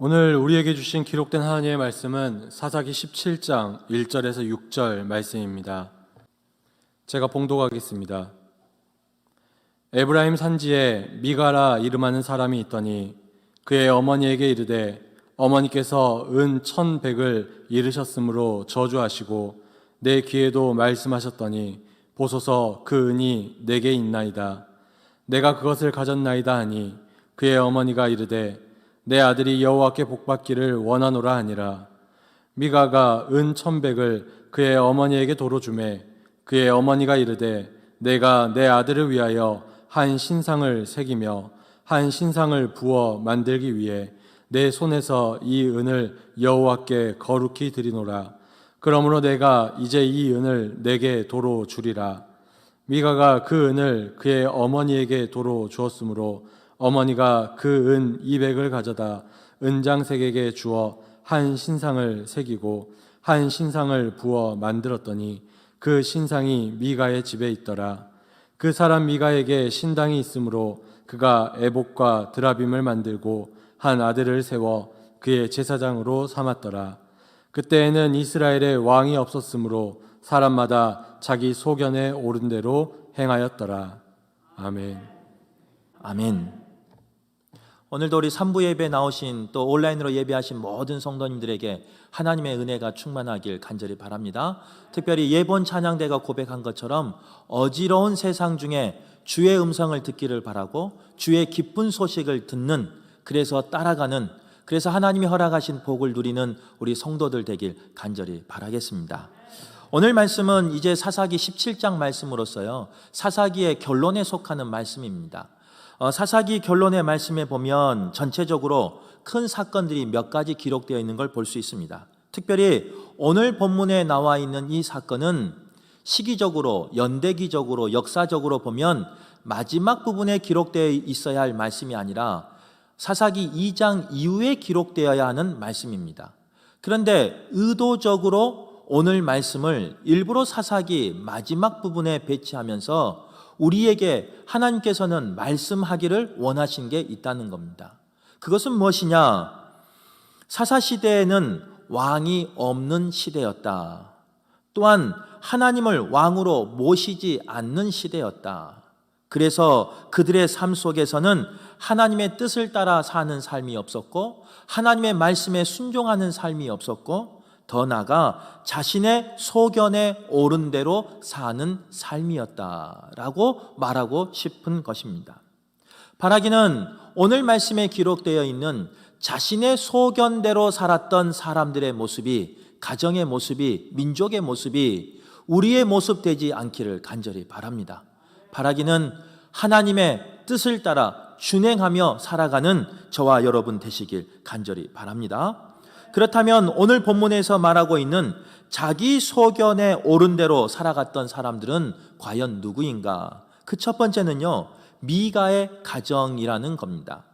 오늘 우리에게 주신 기록된 하나님의 말씀은 사사기 17장 1절에서 6절 말씀입니다. 제가 봉독하겠습니다. 에브라임 산지에 미가라 이름하는 사람이 있더니 그의 어머니에게 이르되 어머니께서 은 1,100을 잃으셨으므로 저주하시고 내 귀에도 말씀하셨더니 보소서 그 은이 내게 있나이다. 내가 그것을 가졌나이다 하니 그의 어머니가 이르되 내 아들이 여호와께 복받기를 원하노라 하니라. 미가가 은 1,100을 그의 어머니에게 도로 주매 그의 어머니가 이르되 내가 내 아들을 위하여 한 신상을 새기며 한 신상을 부어 만들기 위해 내 손에서 이 은을 여호와께 거룩히 드리노라. 그러므로 내가 이제 이 은을 내게 도로 주리라. 미가가 그 은을 그의 어머니에게 도로 주었으므로 어머니가 그 은 200을 가져다 은장색에게 주어 한 신상을 새기고 한 신상을 부어 만들었더니 그 신상이 미가의 집에 있더라. 그 사람 미가에게 신당이 있으므로 그가 에봇과 드라빔을 만들고 한 아들을 세워 그의 제사장으로 삼았더라. 그때에는 이스라엘에 왕이 없었으므로 사람마다 자기 소견에 오른 대로 행하였더라. 아멘. 아멘. 오늘도 우리 3부 예배 나오신 또 온라인으로 예배하신 모든 성도님들에게 하나님의 은혜가 충만하길 간절히 바랍니다. 특별히 예본 찬양대가 고백한 것처럼 어지러운 세상 중에 주의 음성을 듣기를 바라고 주의 기쁜 소식을 듣는, 그래서 따라가는, 그래서 하나님이 허락하신 복을 누리는 우리 성도들 되길 간절히 바라겠습니다. 오늘 말씀은 이제 사사기 17장 말씀으로서요, 사사기의 결론에 속하는 말씀입니다. 사사기 결론의 말씀에 보면 전체적으로 큰 사건들이 몇 가지 기록되어 있는 걸 볼 수 있습니다. 특별히 오늘 본문에 나와 있는 이 사건은 시기적으로, 연대기적으로, 역사적으로 보면 마지막 부분에 기록되어 있어야 할 말씀이 아니라 사사기 2장 이후에 기록되어야 하는 말씀입니다. 그런데 의도적으로 오늘 말씀을 일부러 사사기 마지막 부분에 배치하면서 우리에게 하나님께서는 말씀하기를 원하신 게 있다는 겁니다. 그것은 무엇이냐? 사사시대에는 왕이 없는 시대였다. 또한 하나님을 왕으로 모시지 않는 시대였다. 그래서 그들의 삶 속에서는 하나님의 뜻을 따라 사는 삶이 없었고 하나님의 말씀에 순종하는 삶이 없었고 더 나아가 자신의 소견에 오른 대로 사는 삶이었다라고 말하고 싶은 것입니다. 바라기는 오늘 말씀에 기록되어 있는 자신의 소견대로 살았던 사람들의 모습이, 가정의 모습이, 민족의 모습이 우리의 모습 되지 않기를 간절히 바랍니다. 바라기는 하나님의 뜻을 따라 준행하며 살아가는 저와 여러분 되시길 간절히 바랍니다. 그렇다면 오늘 본문에서 말하고 있는 자기 소견에 오른 대로 살아갔던 사람들은 과연 누구인가? 그 첫 번째는요, 미가의 가정이라는 겁니다.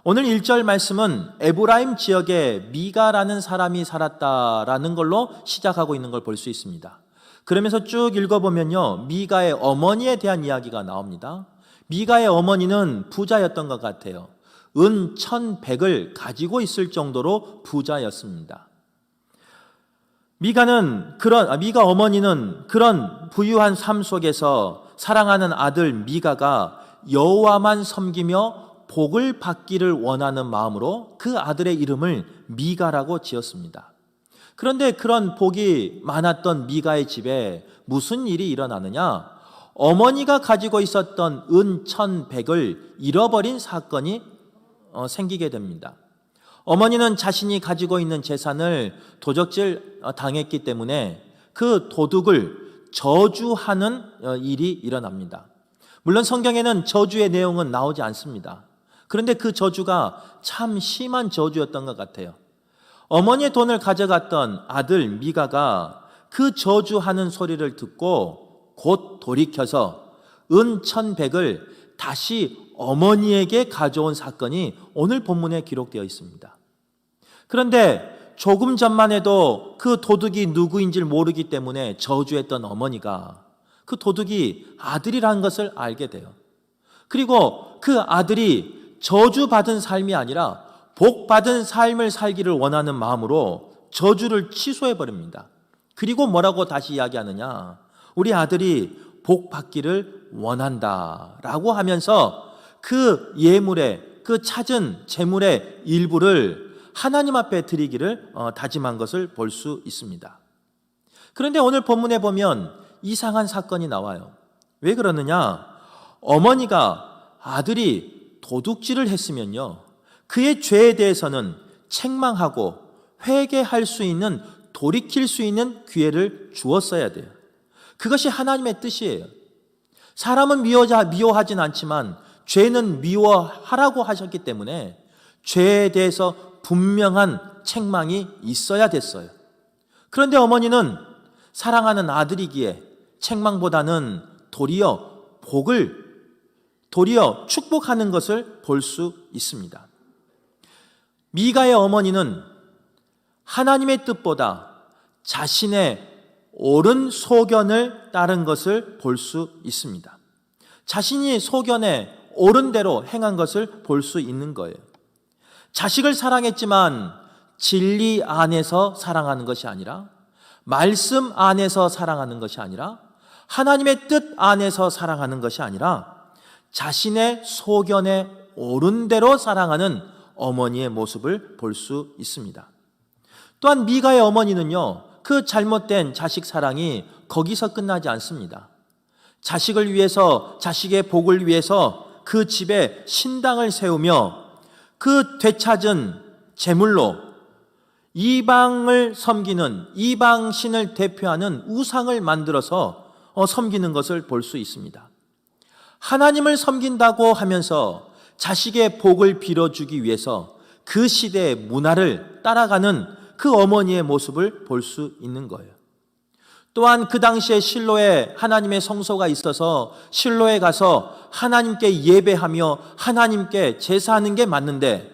오늘 1절 말씀은 에브라임 지역에 미가라는 사람이 살았다라는 걸로 시작하고 있는 걸 볼 수 있습니다. 그러면서 쭉 읽어보면요, 미가의 어머니에 대한 이야기가 나옵니다. 미가의 어머니는 부자였던 것 같아요. 은 1,100을 가지고 있을 정도로 부자였습니다. 미가 어머니는 그런 부유한 삶 속에서 사랑하는 아들 미가가 여호와만 섬기며 복을 받기를 원하는 마음으로 그 아들의 이름을 미가라고 지었습니다. 그런데 그런 복이 많았던 미가의 집에 무슨 일이 일어나느냐? 어머니가 가지고 있었던 은 1,100을 잃어버린 사건이 생기게 됩니다. 어머니는 자신이 가지고 있는 재산을 도적질 당했기 때문에 그 도둑을 저주하는 일이 일어납니다. 물론 성경에는 저주의 내용은 나오지 않습니다. 그런데 그 저주가 참 심한 저주였던 것 같아요. 어머니의 돈을 가져갔던 아들 미가가 그 저주하는 소리를 듣고 곧 돌이켜서 은 1,100을 다시 어머니에게 가져온 사건이 오늘 본문에 기록되어 있습니다. 그런데 조금 전만 해도 그 도둑이 누구인지를 모르기 때문에 저주했던 어머니가 그 도둑이 아들이라는 것을 알게 돼요. 그리고 그 아들이 저주받은 삶이 아니라 복 받은 삶을 살기를 원하는 마음으로 저주를 취소해 버립니다. 그리고 뭐라고 다시 이야기하느냐? 우리 아들이 복 받기를 원한다라고 하면서 그 예물의 그 찾은 재물의 일부를 하나님 앞에 드리기를 다짐한 것을 볼 수 있습니다. 그런데 오늘 본문에 보면 이상한 사건이 나와요. 왜 그러느냐? 어머니가 아들이 도둑질을 했으면요, 그의 죄에 대해서는 책망하고 회개할 수 있는, 돌이킬 수 있는 기회를 주었어야 돼요. 그것이 하나님의 뜻이에요. 사람은 미워하진 않지만 죄는 미워하라고 하셨기 때문에 죄에 대해서 분명한 책망이 있어야 됐어요. 그런데 어머니는 사랑하는 아들이기에 책망보다는 도리어 축복하는 것을 볼 수 있습니다. 미가의 어머니는 하나님의 뜻보다 자신의 옳은 소견을 따른 것을 볼 수 있습니다. 자신이 소견에 옳은 대로 행한 것을 볼 수 있는 거예요. 자식을 사랑했지만 진리 안에서 사랑하는 것이 아니라, 말씀 안에서 사랑하는 것이 아니라, 하나님의 뜻 안에서 사랑하는 것이 아니라 자신의 소견에 옳은 대로 사랑하는 어머니의 모습을 볼 수 있습니다. 또한 미가의 어머니는요, 그 잘못된 자식 사랑이 거기서 끝나지 않습니다. 자식을 위해서, 자식의 복을 위해서 그 집에 신당을 세우며 그 되찾은 제물로 이방을 섬기는, 이방신을 대표하는 우상을 만들어서 섬기는 것을 볼 수 있습니다. 하나님을 섬긴다고 하면서 자식의 복을 빌어주기 위해서 그 시대의 문화를 따라가는 그 어머니의 모습을 볼 수 있는 거예요. 또한 그 당시에 실로에 하나님의 성소가 있어서 실로에 가서 하나님께 예배하며 하나님께 제사하는 게 맞는데,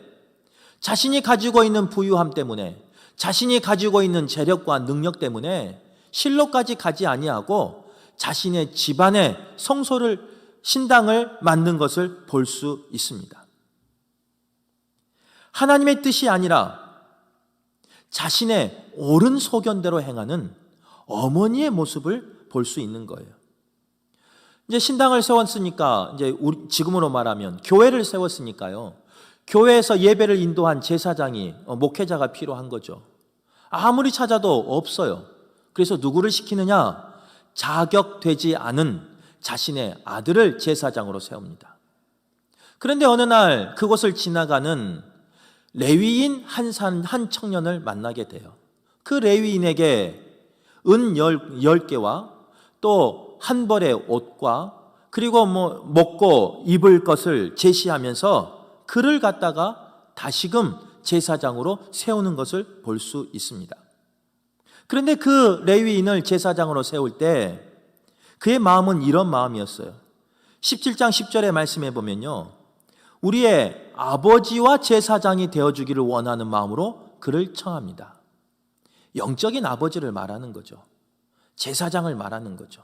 자신이 가지고 있는 부유함 때문에, 자신이 가지고 있는 재력과 능력 때문에 실로까지 가지 아니하고 자신의 집안에 성소를, 신당을 만든 것을 볼 수 있습니다. 하나님의 뜻이 아니라 자신의 옳은 소견대로 행하는 어머니의 모습을 볼 수 있는 거예요. 이제 신당을 세웠으니까, 이제 지금으로 말하면 교회를 세웠으니까요, 교회에서 예배를 인도한 제사장이, 목회자가 필요한 거죠. 아무리 찾아도 없어요. 그래서 누구를 시키느냐? 자격되지 않은 자신의 아들을 제사장으로 세웁니다. 그런데 어느 날 그곳을 지나가는 레위인 한 청년을 만나게 돼요. 그 레위인에게 은 10개와 또 한 벌의 옷과 그리고 먹고 입을 것을 제시하면서 그를 갖다가 다시금 제사장으로 세우는 것을 볼 수 있습니다. 그런데 그 레위인을 제사장으로 세울 때 그의 마음은 이런 마음이었어요. 17장 10절의 말씀에 보면요, 우리의 아버지와 제사장이 되어주기를 원하는 마음으로 그를 청합니다. 영적인 아버지를 말하는 거죠. 제사장을 말하는 거죠.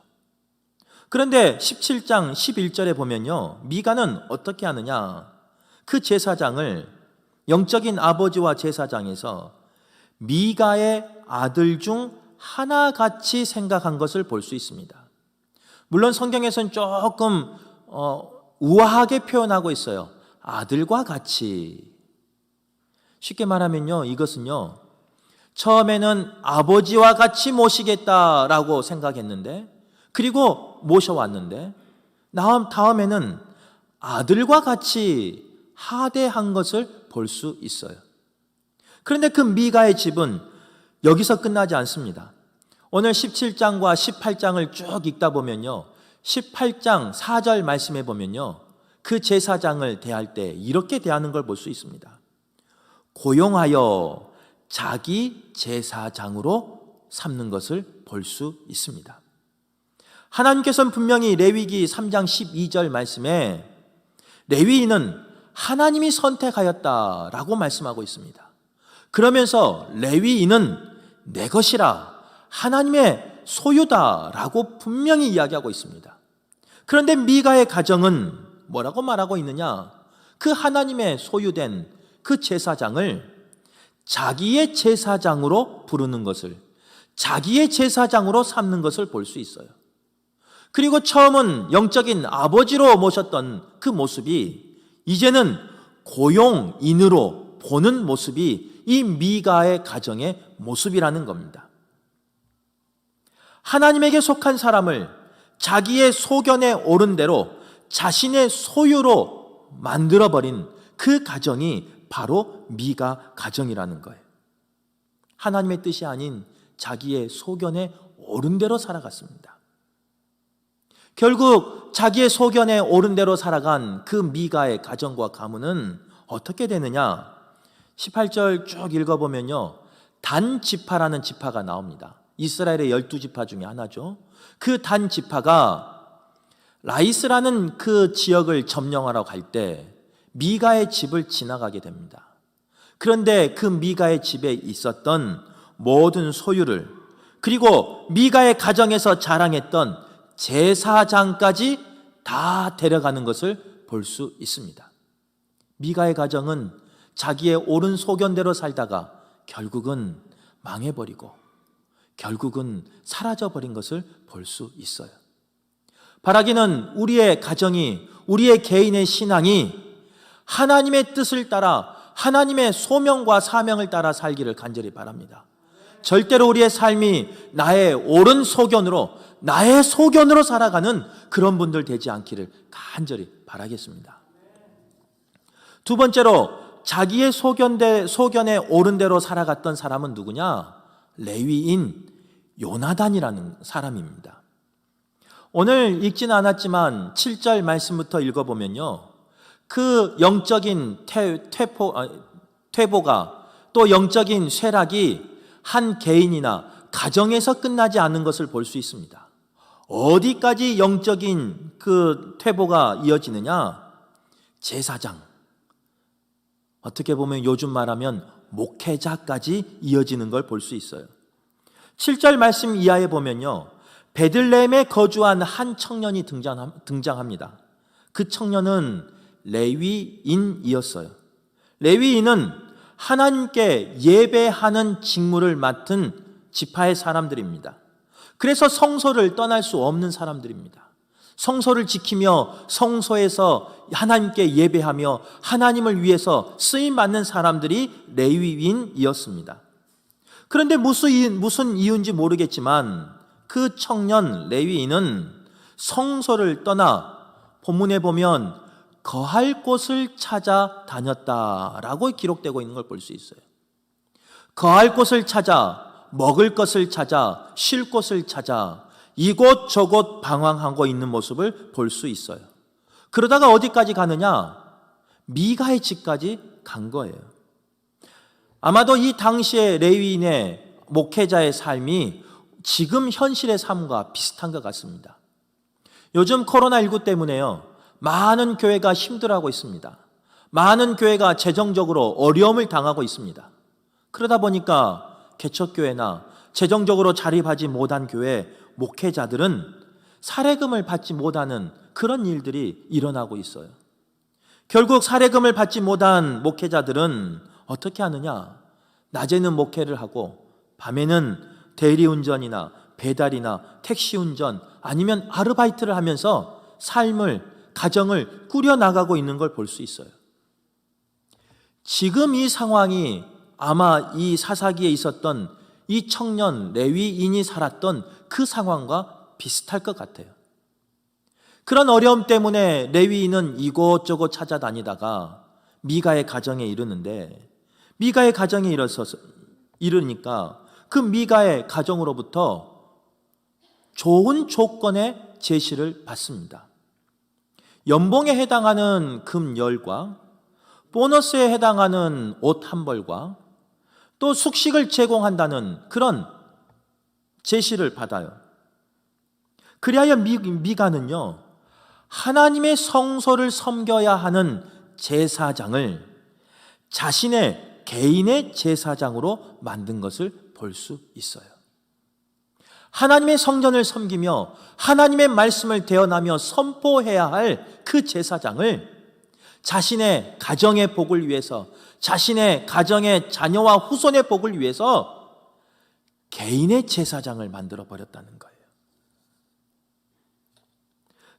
그런데 17장 11절에 보면요, 미가는 어떻게 하느냐? 그 제사장을, 영적인 아버지와 제사장에서 미가의 아들 중 하나같이 생각한 것을 볼 수 있습니다. 물론 성경에서는 조금 우아하게 표현하고 있어요. 아들과 같이. 쉽게 말하면요, 이것은요, 처음에는 아버지와 같이 모시겠다라고 생각했는데, 그리고 모셔왔는데, 다음에는 아들과 같이 하대한 것을 볼 수 있어요. 그런데 그 미가의 집은 여기서 끝나지 않습니다. 오늘 17장과 18장을 쭉 읽다 보면요, 18장 4절 말씀에 보면요, 그 제사장을 대할 때 이렇게 대하는 걸 볼 수 있습니다. 고용하여 자기 제사장으로 삼는 것을 볼 수 있습니다. 하나님께서는 분명히 레위기 3장 12절 말씀에 레위인은 하나님이 선택하였다라고 말씀하고 있습니다. 그러면서 레위인은 내 것이라, 하나님의 소유다라고 분명히 이야기하고 있습니다. 그런데 미가의 가정은 뭐라고 말하고 있느냐? 그 하나님의 소유된 그 제사장을 자기의 제사장으로 부르는 것을, 자기의 제사장으로 삼는 것을 볼 수 있어요. 그리고 처음은 영적인 아버지로 모셨던 그 모습이 이제는 고용인으로 보는 모습이 이 미가의 가정의 모습이라는 겁니다. 하나님에게 속한 사람을 자기의 소견에 오른 대로 자신의 소유로 만들어버린 그 가정이 바로 미가 가정이라는 거예요. 하나님의 뜻이 아닌 자기의 소견에 오른 대로 살아갔습니다. 결국 자기의 소견에 오른 대로 살아간 그 미가의 가정과 가문은 어떻게 되느냐? 18절 쭉 읽어보면요, 단 지파라는 지파가 나옵니다. 이스라엘의 12지파 중에 하나죠. 그 단 지파가 라이스라는 그 지역을 점령하러 갈 때 미가의 집을 지나가게 됩니다. 그런데 그 미가의 집에 있었던 모든 소유를, 그리고 미가의 가정에서 자랑했던 제사장까지 다 데려가는 것을 볼 수 있습니다. 미가의 가정은 자기의 옳은 소견대로 살다가 결국은 망해버리고 결국은 사라져버린 것을 볼 수 있어요. 바라기는 우리의 가정이, 우리의 개인의 신앙이 하나님의 뜻을 따라, 하나님의 소명과 사명을 따라 살기를 간절히 바랍니다. 절대로 우리의 삶이 나의 옳은 소견으로, 나의 소견으로 살아가는 그런 분들 되지 않기를 간절히 바라겠습니다. 두 번째로 자기의 소견에 옳은 대로 살아갔던 사람은 누구냐? 레위인 요나단이라는 사람입니다. 오늘 읽지는 않았지만 7절 말씀부터 읽어보면요, 그 영적인 퇴보가, 또 영적인 쇠락이 한 개인이나 가정에서 끝나지 않는 것을 볼 수 있습니다. 어디까지 영적인 그 퇴보가 이어지느냐? 제사장, 어떻게 보면 요즘 말하면 목회자까지 이어지는 걸 볼 수 있어요. 7절 말씀 이하에 보면요, 베들레헴에 거주한 한 청년이 등장합니다. 그 청년은 레위인이었어요. 레위인은 하나님께 예배하는 직무를 맡은 지파의 사람들입니다. 그래서 성소를 떠날 수 없는 사람들입니다. 성소를 지키며 성소에서 하나님께 예배하며 하나님을 위해서 쓰임받는 사람들이 레위인이었습니다. 그런데 무슨 이유인지 모르겠지만 그 청년 레위인은 성소를 떠나 본문에 보면 거할 곳을 찾아 다녔다라고 기록되고 있는 걸 볼 수 있어요. 거할 곳을 찾아, 먹을 것을 찾아, 쉴 곳을 찾아 이곳저곳 방황하고 있는 모습을 볼 수 있어요. 그러다가 어디까지 가느냐? 미가의 집까지 간 거예요. 아마도 이 당시의 레위인의 목회자의 삶이 지금 현실의 삶과 비슷한 것 같습니다. 요즘 코로나19 때문에요, 많은 교회가 힘들어하고 있습니다. 많은 교회가 재정적으로 어려움을 당하고 있습니다. 그러다 보니까 개척교회나 재정적으로 자립하지 못한 교회 목회자들은 사례금을 받지 못하는 그런 일들이 일어나고 있어요. 결국 사례금을 받지 못한 목회자들은 어떻게 하느냐? 낮에는 목회를 하고 밤에는 대리운전이나 배달이나 택시운전, 아니면 아르바이트를 하면서 가정을 꾸려나가고 있는 걸 볼 수 있어요. 지금 이 상황이 아마 이 사사기에 있었던 이 청년 레위인이 살았던 그 상황과 비슷할 것 같아요. 그런 어려움 때문에 레위인은 이곳저곳 찾아다니다가 미가의 가정에 이르는데, 미가의 가정에 이르니까 그 미가의 가정으로부터 좋은 조건의 제시를 받습니다. 연봉에 해당하는 금 10과 보너스에 해당하는 옷 한 벌과 또 숙식을 제공한다는 그런 제시를 받아요. 그리하여 미가는요, 하나님의 성소를 섬겨야 하는 제사장을 자신의 개인의 제사장으로 만든 것을 볼 수 있어요. 하나님의 성전을 섬기며 하나님의 말씀을 대언하며 선포해야 할 그 제사장을 자신의 가정의 복을 위해서, 자신의 가정의 자녀와 후손의 복을 위해서 개인의 제사장을 만들어 버렸다는 거예요.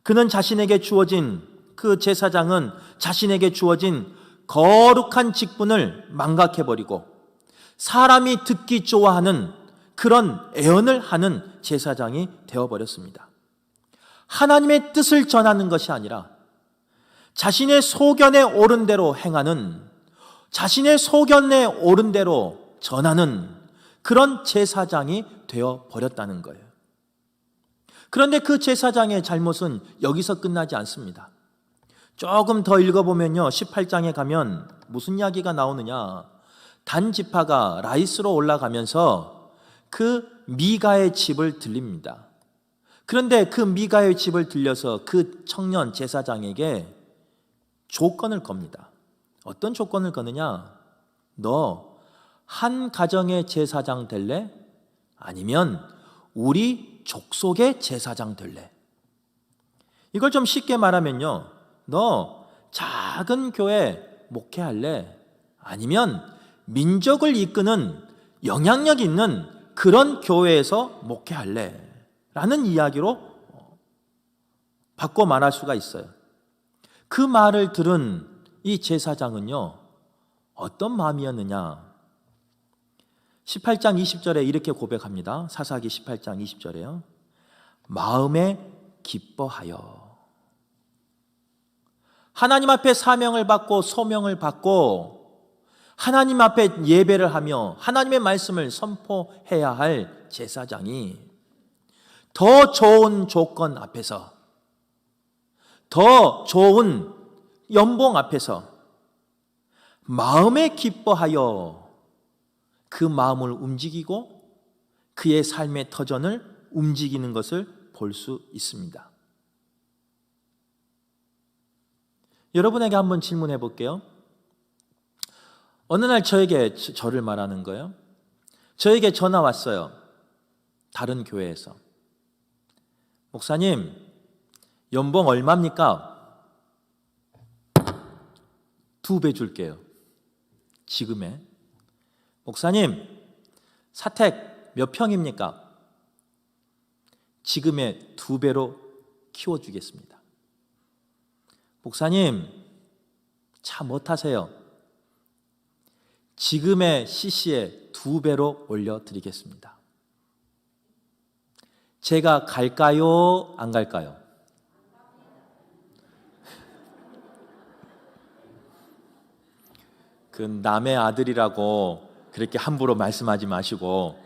그는 자신에게 주어진 그 제사장은 자신에게 주어진 거룩한 직분을 망각해버리고 사람이 듣기 좋아하는 그런 애언을 하는 제사장이 되어버렸습니다. 하나님의 뜻을 전하는 것이 아니라 자신의 소견에 옳은 대로 행하는, 자신의 소견에 옳은 대로 전하는 그런 제사장이 되어버렸다는 거예요. 그런데 그 제사장의 잘못은 여기서 끝나지 않습니다. 조금 더 읽어보면요, 18장에 가면 무슨 이야기가 나오느냐. 단 지파가 라이스로 올라가면서 그 미가의 집을 들립니다. 그런데 그 미가의 집을 들려서 그 청년 제사장에게 조건을 겁니다. 어떤 조건을 거느냐? 너 한 가정의 제사장 될래? 아니면 우리 족속의 제사장 될래? 이걸 좀 쉽게 말하면요, 너 작은 교회 목회할래? 아니면 민족을 이끄는 영향력 있는 그런 교회에서 목회할래? 라는 이야기로 바꿔 말할 수가 있어요. 그 말을 들은 이 제사장은요, 어떤 마음이었느냐? 18장 20절에 이렇게 고백합니다. 사사기 18장 20절에요. 마음에 기뻐하여. 하나님 앞에 사명을 받고 소명을 받고 하나님 앞에 예배를 하며 하나님의 말씀을 선포해야 할 제사장이 더 좋은 조건 앞에서, 더 좋은 연봉 앞에서 마음에 기뻐하여 그 마음을 움직이고 그의 삶의 터전을 움직이는 것을 볼 수 있습니다. 여러분에게 한번 질문해 볼게요. 어느 날 저를 말하는 거예요. 저에게 전화 왔어요. 다른 교회에서. 목사님, 연봉 얼마입니까? 2배 줄게요. 지금에. 목사님, 사택 몇 평입니까? 지금의 2배로 키워주겠습니다. 목사님, 차 뭐 타세요? 지금의 CC에 2배로 올려드리겠습니다. 제가 갈까요? 안 갈까요? 그 남의 아들이라고 그렇게 함부로 말씀하지 마시고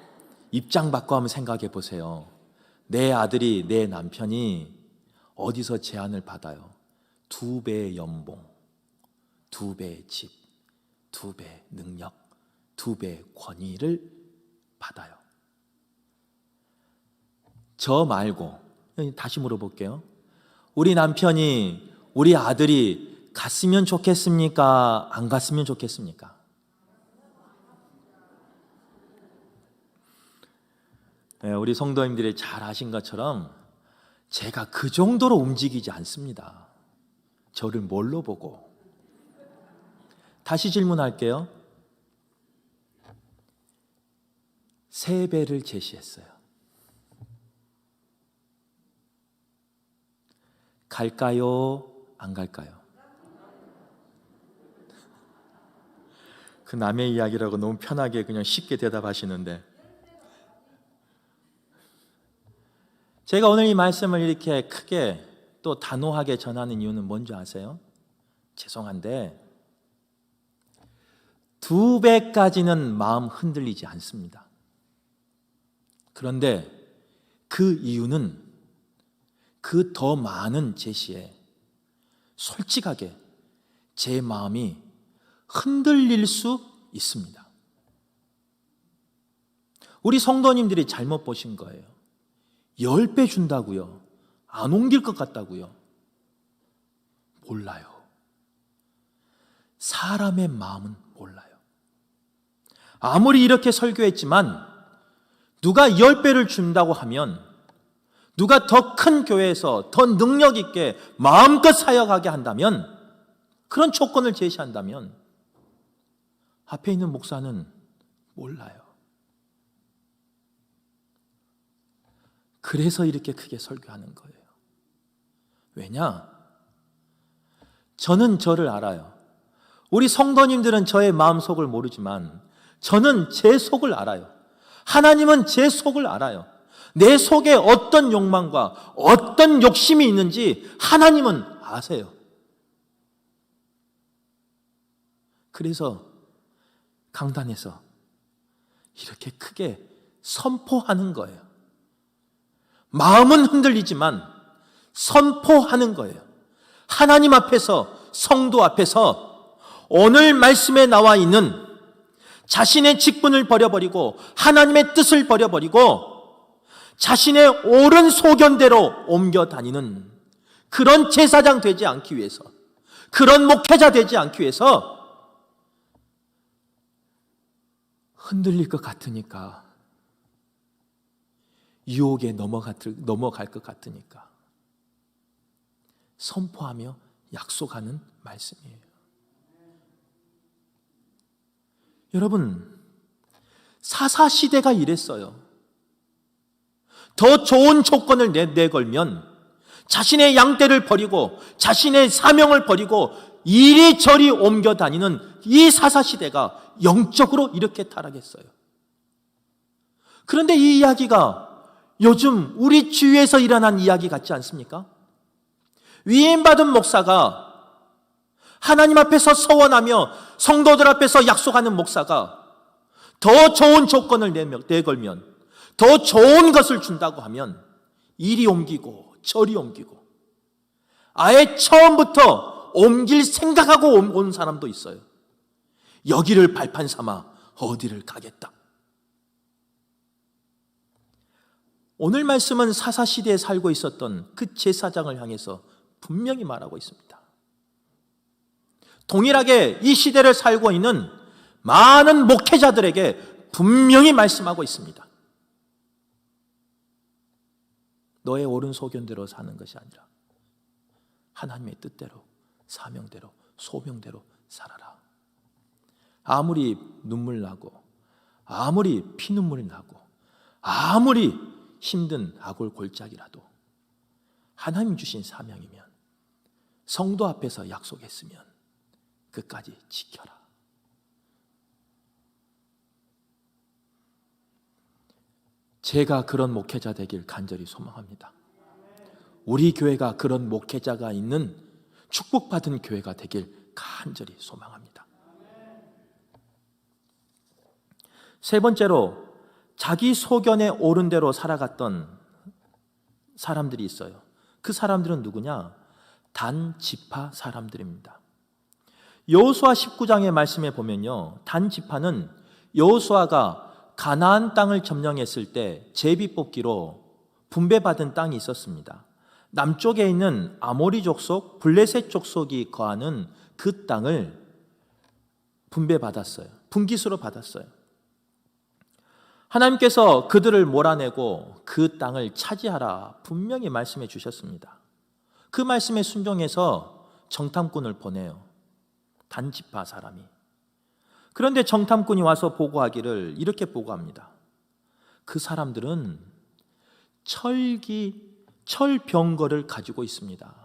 입장 바꿔 한번 생각해 보세요. 내 아들이, 내 남편이 어디서 제안을 받아요? 2배의 연봉, 2배의 집, 2배의 능력, 2배의 권위를 받아요. 저 말고 다시 물어볼게요. 우리 남편이, 우리 아들이 갔으면 좋겠습니까? 안 갔으면 좋겠습니까? 네, 우리 성도님들이 잘 아신 것처럼 제가 그 정도로 움직이지 않습니다. 저를 뭘로 보고? 다시 질문할게요. 3배를 제시했어요. 갈까요? 안 갈까요? 그 남의 이야기라고 너무 편하게 그냥 쉽게 대답하시는데, 제가 오늘 이 말씀을 이렇게 크게 또 단호하게 전하는 이유는 뭔지 아세요? 죄송한데 2배까지는 마음 흔들리지 않습니다. 그런데 그 이유는 그 더 많은 제시에 솔직하게 제 마음이 흔들릴 수 있습니다. 우리 성도님들이 잘못 보신 거예요. 10배 준다고요? 안 옮길 것 같다고요? 몰라요. 사람의 마음은 몰라요. 아무리 이렇게 설교했지만 누가 10배를 준다고 하면, 누가 더 큰 교회에서 더 능력 있게 마음껏 사역하게 한다면 그런 조건을 제시한다면 앞에 있는 목사는 몰라요. 그래서 이렇게 크게 설교하는 거예요. 왜냐? 저는 저를 알아요. 우리 성도님들은 저의 마음속을 모르지만 저는 제 속을 알아요. 하나님은 제 속을 알아요. 내 속에 어떤 욕망과 어떤 욕심이 있는지 하나님은 아세요. 그래서 강단에서 이렇게 크게 선포하는 거예요. 마음은 흔들리지만 선포하는 거예요. 하나님 앞에서, 성도 앞에서 오늘 말씀에 나와 있는 자신의 직분을 버려버리고 하나님의 뜻을 버려버리고 자신의 옳은 소견대로 옮겨 다니는 그런 제사장 되지 않기 위해서, 그런 목회자 되지 않기 위해서 흔들릴 것 같으니까, 유혹에 넘어갈 것 같으니까 선포하며 약속하는 말씀이에요. 여러분, 사사시대가 이랬어요. 더 좋은 조건을 내걸면 자신의 양떼를 버리고 자신의 사명을 버리고 이리저리 옮겨 다니는 이 사사시대가 영적으로 이렇게 타락했어요. 그런데 이 이야기가 요즘 우리 주위에서 일어난 이야기 같지 않습니까? 위임받은 목사가, 하나님 앞에서 서원하며 성도들 앞에서 약속하는 목사가 더 좋은 조건을 내걸면, 더 좋은 것을 준다고 하면 이리 옮기고 저리 옮기고 아예 처음부터 옮길 생각하고 온 사람도 있어요. 여기를 발판 삼아 어디를 가겠다. 오늘 말씀은 사사시대에 살고 있었던 그 제사장을 향해서 분명히 말하고 있습니다. 동일하게 이 시대를 살고 있는 많은 목회자들에게 분명히 말씀하고 있습니다. 너의 옳은 소견대로 사는 것이 아니라 하나님의 뜻대로, 사명대로, 소명대로 살아라. 아무리 눈물 나고, 아무리 피눈물이 나고, 아무리 힘든 아골 골짜기라도 하나님 주신 사명이면, 성도 앞에서 약속했으면 끝까지 지켜라. 제가 그런 목회자 되길 간절히 소망합니다. 우리 교회가 그런 목회자가 있는 축복받은 교회가 되길 간절히 소망합니다. 세 번째로, 자기 소견에 옳은 대로 살아갔던 사람들이 있어요. 그 사람들은 누구냐? 단 지파 사람들입니다. 여호수아 19장의 말씀에 보면요, 단 지파는 여호수아가 가나안 땅을 점령했을 때 제비 뽑기로 분배받은 땅이 있었습니다. 남쪽에 있는 아모리 족속, 블레셋 족속이 거하는 그 땅을 분배받았어요. 분깃으로 받았어요. 하나님께서 그들을 몰아내고 그 땅을 차지하라 분명히 말씀해 주셨습니다. 그 말씀에 순종해서 정탐꾼을 보내요. 단지파 사람이. 그런데 정탐꾼이 와서 보고하기를 이렇게 보고합니다. 그 사람들은 철병거를 가지고 있습니다.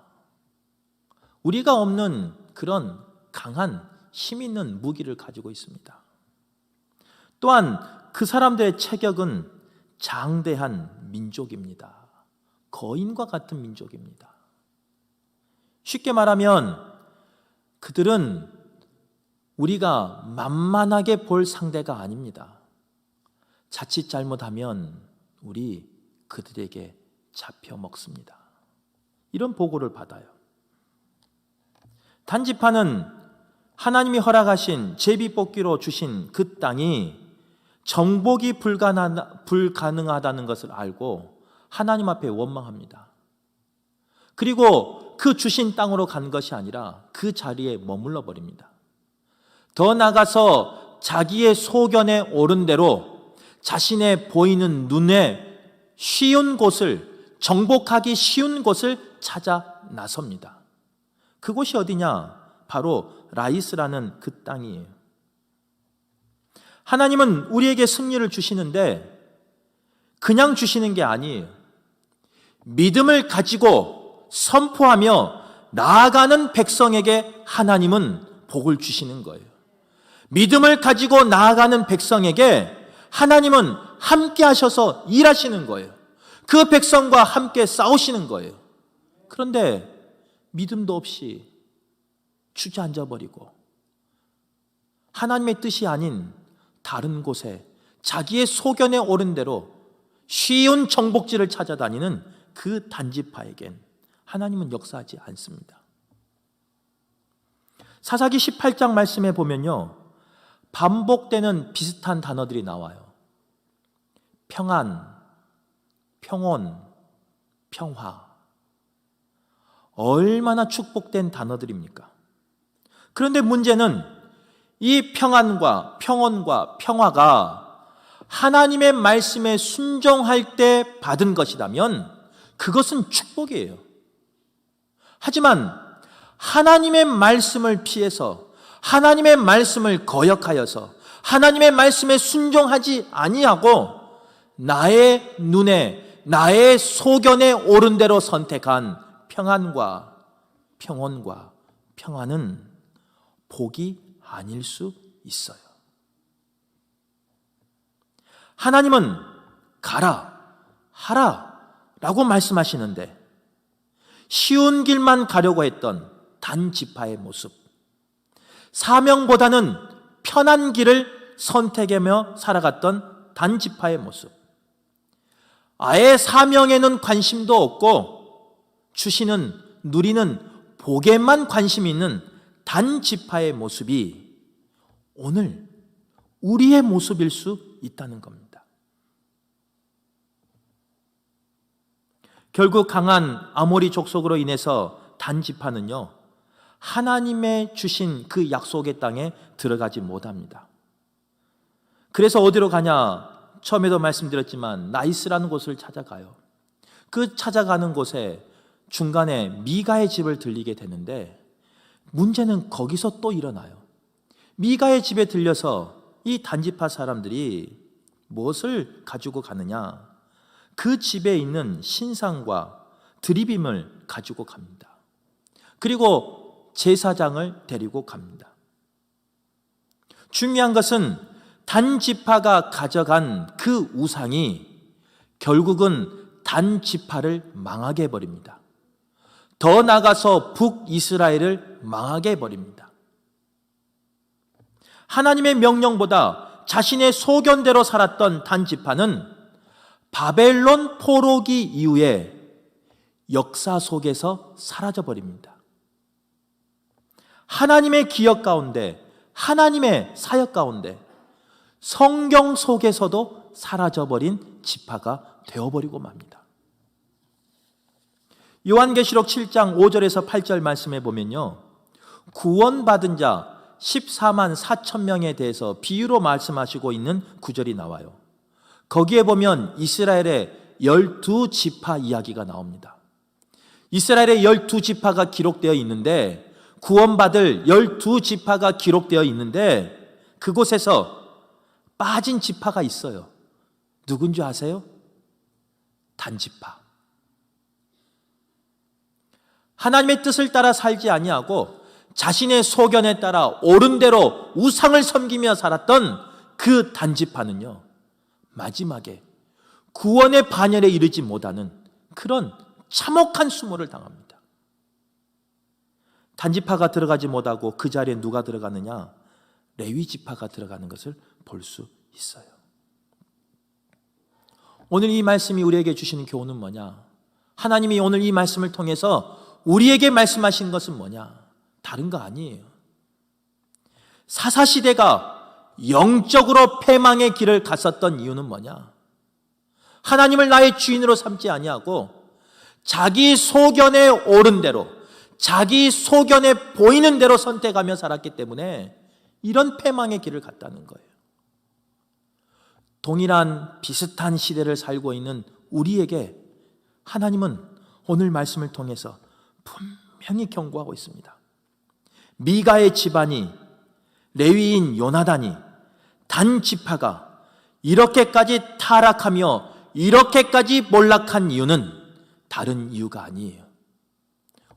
우리가 없는 그런 강한 힘 있는 무기를 가지고 있습니다. 또한 그 사람들의 체격은 장대한 민족입니다. 거인과 같은 민족입니다. 쉽게 말하면 그들은 우리가 만만하게 볼 상대가 아닙니다. 자칫 잘못하면 우리 그들에게 잡혀 먹습니다. 이런 보고를 받아요. 단지파는 하나님이 허락하신 제비뽑기로 주신 그 땅이 정복이 불가능하다는 것을 알고 하나님 앞에 원망합니다. 그리고 그 주신 땅으로 간 것이 아니라 그 자리에 머물러 버립니다. 더 나아가서 자기의 소견에 옳은 대로 자신의 보이는 눈에 쉬운 곳을, 정복하기 쉬운 곳을 찾아 나섭니다. 그곳이 어디냐? 바로 라이스라는 그 땅이에요. 하나님은 우리에게 승리를 주시는데 그냥 주시는 게 아니에요. 믿음을 가지고 선포하며 나아가는 백성에게 하나님은 복을 주시는 거예요. 믿음을 가지고 나아가는 백성에게 하나님은 함께 하셔서 일하시는 거예요. 그 백성과 함께 싸우시는 거예요. 그런데 믿음도 없이 주저앉아 버리고 하나님의 뜻이 아닌 다른 곳에 자기의 소견에 오른 대로 쉬운 정복지를 찾아다니는 그 단지파에겐 하나님은 역사하지 않습니다. 사사기 18장 말씀에 보면요, 반복되는 비슷한 단어들이 나와요. 평안, 평온, 평화. 얼마나 축복된 단어들입니까? 그런데 문제는 이 평안과 평온과 평화가 하나님의 말씀에 순종할 때 받은 것이라면 그것은 축복이에요. 하지만 하나님의 말씀을 피해서 하나님의 말씀을 거역하여서 하나님의 말씀에 순종하지 아니하고 나의 눈에 나의 소견에 오른 대로 선택한 평안과 평온과 평화는 복이 아닐 수 있어요. 하나님은 가라, 하라 라고 말씀하시는데 쉬운 길만 가려고 했던 단지파의 모습, 사명보다는 편한 길을 선택하며 살아갔던 단지파의 모습, 아예 사명에는 관심도 없고 주시는 누리는 복에만 관심이 있는 단지파의 모습이 오늘 우리의 모습일 수 있다는 겁니다. 결국 강한 아모리 족속으로 인해서 단지파는요, 하나님의 주신 그 약속의 땅에 들어가지 못합니다. 그래서 어디로 가냐? 처음에도 말씀드렸지만 나이스라는 곳을 찾아가요. 그 찾아가는 곳에 중간에 미가의 집을 들리게 되는데 문제는 거기서 또 일어나요. 미가의 집에 들려서 이 단지파 사람들이 무엇을 가지고 가느냐? 그 집에 있는 신상과 드리빔을 가지고 갑니다. 그리고 제사장을 데리고 갑니다. 중요한 것은 단지파가 가져간 그 우상이 결국은 단지파를 망하게 해버립니다. 더 나아가서 북이스라엘을 망하게 해버립니다. 하나님의 명령보다 자신의 소견대로 살았던 단지파는 바벨론 포로기 이후에 역사 속에서 사라져버립니다. 하나님의 기억 가운데, 하나님의 사역 가운데, 성경 속에서도 사라져버린 지파가 되어버리고 맙니다. 요한계시록 7장 5절에서 8절 말씀에 보면요, 구원받은 자 14만 4천 명에 대해서 비유로 말씀하시고 있는 구절이 나와요. 거기에 보면 이스라엘의 12지파 이야기가 나옵니다. 이스라엘의 12지파가 기록되어 있는데, 구원받을 12지파가 기록되어 있는데 그곳에서 빠진 지파가 있어요. 누군지 아세요? 단지파. 하나님의 뜻을 따라 살지 아니하고 자신의 소견에 따라 옳은 대로 우상을 섬기며 살았던 그 단지파는요, 마지막에 구원의 반열에 이르지 못하는 그런 참혹한 수모를 당합니다. 단지파가 들어가지 못하고 그 자리에 누가 들어가느냐? 레위 지파가 들어가는 것을 볼 수 있어요. 오늘 이 말씀이 우리에게 주시는 교훈은 뭐냐? 하나님이 오늘 이 말씀을 통해서 우리에게 말씀하신 것은 뭐냐? 다른 거 아니에요. 사사시대가 영적으로 패망의 길을 갔었던 이유는 뭐냐? 하나님을 나의 주인으로 삼지 아니하고 자기 소견에 옳은 대로, 자기 소견에 보이는 대로 선택하며 살았기 때문에 이런 패망의 길을 갔다는 거예요. 동일한 비슷한 시대를 살고 있는 우리에게 하나님은 오늘 말씀을 통해서 분명히 경고하고 있습니다. 미가의 집안이, 레위인 요나단이, 단 지파가 이렇게까지 타락하며 이렇게까지 몰락한 이유는 다른 이유가 아니에요.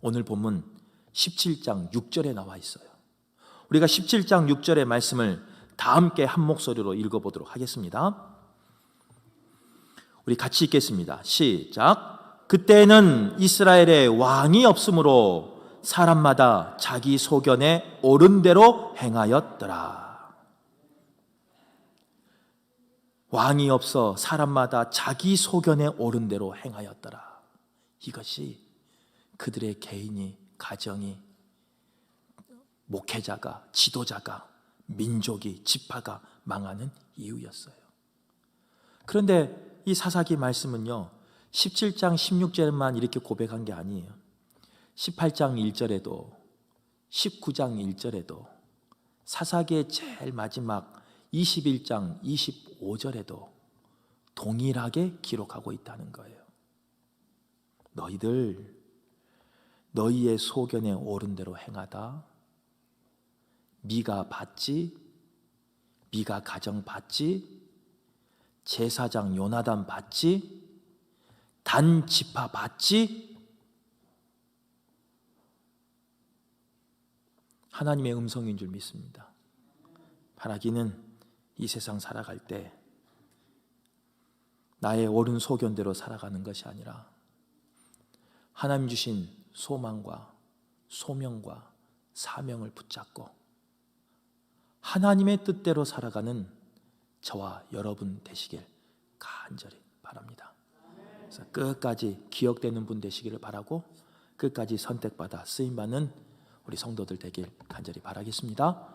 오늘 본문 17장 6절에 나와 있어요. 우리가 17장 6절의 말씀을 다 함께 한 목소리로 읽어보도록 하겠습니다. 우리 같이 읽겠습니다. 시작. 그때는 이스라엘에 왕이 없으므로 사람마다 자기 소견에 옳은 대로 행하였더라. 왕이 없어 사람마다 자기 소견에 옳은 대로 행하였더라. 이것이 그들의 개인이, 가정이, 목회자가, 지도자가, 민족이, 지파가 망하는 이유였어요. 그런데 이 사사기 말씀은요, 17장 16절만 이렇게 고백한 게 아니에요. 18장 1절에도, 19장 1절에도, 사사기의 제일 마지막 21장 25절에도 동일하게 기록하고 있다는 거예요. 너희들 너희의 소견에 옳은 대로 행하다. 미가 봤지? 미가 가정 봤지? 제사장 요나단 봤지? 단 지파 봤지? 하나님의 음성인 줄 믿습니다. 바라기는 이 세상 살아갈 때 나의 옳은 소견대로 살아가는 것이 아니라 하나님 주신 소망과 소명과 사명을 붙잡고 하나님의 뜻대로 살아가는 저와 여러분 되시길 간절히 바랍니다. 그래서 끝까지 기억되는 분 되시기를 바라고 끝까지 선택받아 쓰임받는 우리 성도들 되길 간절히 바라겠습니다.